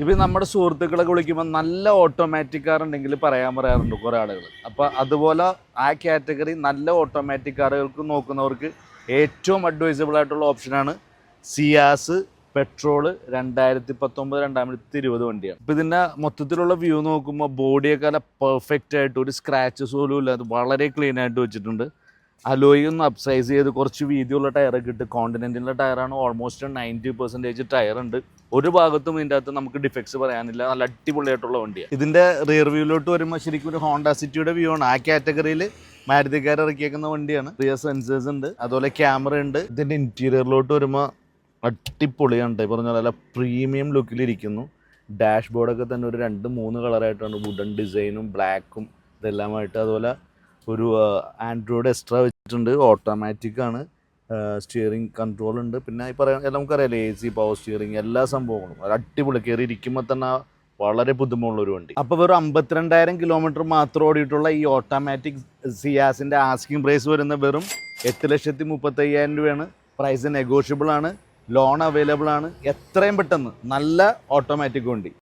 ഇപ്പം നമ്മുടെ സുഹൃത്തുക്കളൊക്കെ വിളിക്കുമ്പോൾ നല്ല ഓട്ടോമാറ്റിക് കാർ ഉണ്ടെങ്കിൽ പറയാറുണ്ട് കുറേ ആളുകൾ. അപ്പോൾ അതുപോലെ ആ കാറ്റഗറി നല്ല ഓട്ടോമാറ്റിക് കാറുകൾക്ക് നോക്കുന്നവർക്ക് ഏറ്റവും അഡ്വൈസബിൾ ആയിട്ടുള്ള ഓപ്ഷനാണ് സിയാസ് പെട്രോള് 2019-2020 വണ്ടിയാണ്. ഇപ്പോൾ ഇതിൻ്റെ മൊത്തത്തിലുള്ള വ്യൂ നോക്കുമ്പോൾ ബോഡിയൊക്കെ നല്ല പെർഫെക്റ്റ് ആയിട്ട് ഒരു സ്ക്രാച്ചസ് പോലും ഇല്ലാതെ വളരെ ക്ലീൻ ആയിട്ട് വെച്ചിട്ടുണ്ട്. അലോയി ഒന്ന് അപ്സൈസ് ചെയ്ത് കുറച്ച് വീതിയുള്ള ടയറൊക്കെ ഇട്ട് കോണ്ടിനെൻറ്റിൻ്റെ ടയറാണ്. ഓൾമോസ്റ്റ് 90% ടയർ ഉണ്ട്. ഒരു ഭാഗത്തും ഇതിൻ്റെ അകത്ത് നമുക്ക് ഡിഫക്ട്സ് പറയാനില്ല. നല്ല അടിപൊളിയായിട്ടുള്ള വണ്ടിയാണ്. ഇതിൻ്റെ റിയർ വ്യൂവിലോട്ട് വരുമ്പോൾ ശരിക്കും ഒരു ഹോണ്ട സിറ്റിയുടെ വ്യൂ ആണ്. ആ കാറ്റഗറിയിൽ മാരുതിക്കാർ ഇറക്കിയേക്കുന്ന വണ്ടിയാണ്. റിയർ സെൻസേഴ്സ് ഉണ്ട്, അതുപോലെ ക്യാമറ ഉണ്ട്. ഇതിൻ്റെ ഇൻറ്റീരിയറിലോട്ട് വരുമ്പോൾ അടിപൊളിയാണ്. പറഞ്ഞ നല്ല പ്രീമിയം ലുക്കിലിരിക്കുന്നു. ഡാഷ് ബോർഡൊക്കെ തന്നെ ഒരു 2-3 കളറായിട്ടാണ്, വുഡൻ ഡിസൈനും ബ്ലാക്കും ഇതെല്ലാമായിട്ട്. അതുപോലെ ഒരു ആൻഡ്രോയിഡ് എക്സ്ട്രാ വെച്ചിട്ടുണ്ട്. ഓട്ടോമാറ്റിക് ആണ്. സ്റ്റിയറിംഗ് കൺട്രോൾ ഉണ്ട്. പിന്നെ ഈ പറയാൻ നമുക്കറിയാലോ AC, പവർ സ്റ്റിയറിംഗ്, എല്ലാ സംഭവങ്ങളും അടിപൊളി. കയറി ഇരിക്കുമ്പോൾ തന്നെ വളരെ ബുദ്ധിമുട്ടുള്ളൊരു വണ്ടി. അപ്പോൾ വെറും 52,000 കിലോമീറ്റർ മാത്രം ഓടിയിട്ടുള്ള ഈ ഓട്ടോമാറ്റിക് സിയാസിൻ്റെ ആസ്കിംഗ് പ്രൈസ് വരുന്ന വെറും 8,35,000 രൂപയാണ്. പ്രൈസ് നെഗോഷ്യബിൾ ആണ്. ലോൺ അവൈലബിൾ ആണ്. എത്രയും പെട്ടെന്ന് നല്ല ഓട്ടോമാറ്റിക് വണ്ടി.